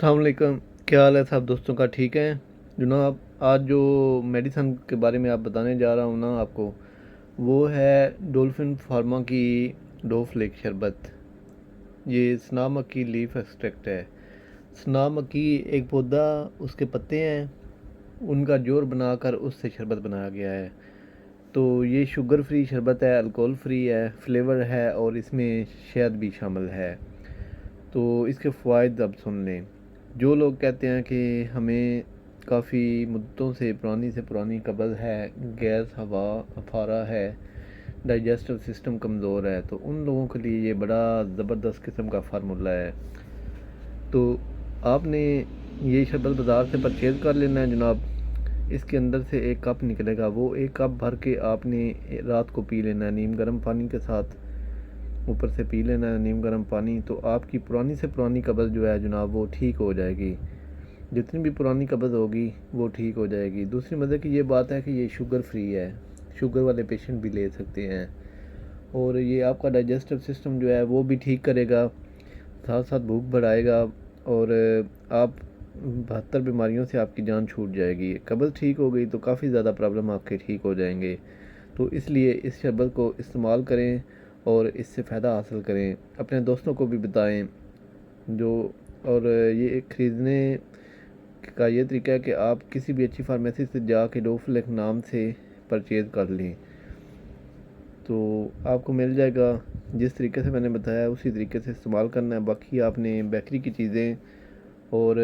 अस्सलाम वालेकुम। क्या हाल है सब दोस्तों का? ठीक है जनाब। आज जो मेडिसन के बारे में आप बताने जा रहा हूँ ना आपको, वो है डॉल्फिन फार्मा की डोफ्लेक शरबत। ये सना मक्खी लीफ एक्सट्रैक्ट है। सना मक्खी एक पौधा, उसके पत्ते हैं, उनका जोर बनाकर उससे शरबत बनाया गया है। तो ये शुगर फ्री शरबत है, अल्कोहल फ्री है, फ्लेवर है और इसमें शहद भी शामिल है। तो इसके फ़वाइद अब सुन लें। जो लोग कहते हैं कि हमें काफ़ी मुद्दों से पुरानी कब्ज़ है, गैस हवा अफारा है, डाइजेस्टिव सिस्टम कमज़ोर है, तो उन लोगों के लिए ये बड़ा ज़बरदस्त किस्म का फार्मूला है। तो आपने ये शरबत बाज़ार से परचेज़ कर लेना है जनाब। इसके अंदर से एक कप निकलेगा, वो एक कप भर के आपने रात को पी लेना है नीम गर्म पानी के साथ। ऊपर से पी लेना है नीम गर्म पानी, तो आपकी पुरानी से पुरानी कब्ज़ जो है जनाब वो ठीक हो जाएगी। जितनी भी पुरानी कब्ज़ होगी वो ठीक हो जाएगी। दूसरी मज़े की ये बात है कि ये शुगर फ्री है, शुगर वाले पेशेंट भी ले सकते हैं। और ये आपका डाइजेस्टिव सिस्टम जो है वो भी ठीक करेगा, साथ साथ भूख बढ़ाएगा। और आप 72 बीमारियों से आपकी जान छूट जाएगी। कब्ज़ ठीक हो गई तो काफ़ी ज़्यादा प्रॉब्लम आपके ठीक हो जाएंगे। तो इसलिए इस शरबत को इस्तेमाल करें और इससे फ़ायदा हासिल करें, अपने दोस्तों को भी बताएं जो। और ये ख़रीदने का ये तरीका है कि आप किसी भी अच्छी फार्मेसी से जाके डोफ्लेक नाम से परचेज़ कर लें, तो आपको मिल जाएगा। जिस तरीके से मैंने बताया उसी तरीके से इस्तेमाल करना है। बाकी आपने बेकरी की चीज़ें और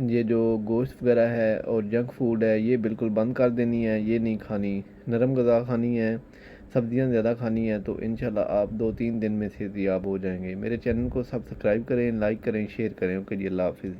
ये जो गोश्त वगैरह है और जंक फूड है ये बिल्कुल बंद कर देनी है, ये नहीं खानी। नरम गज़ा खानी है, सब्जियां ज़्यादा खानी है, तो इंशाल्लाह आप 2-3 दिन में सेहतयाब हो जाएंगे। मेरे चैनल को सब्सक्राइब करें, लाइक करें, शेयर करें। ओके जी, अल्लाह हाफिज़।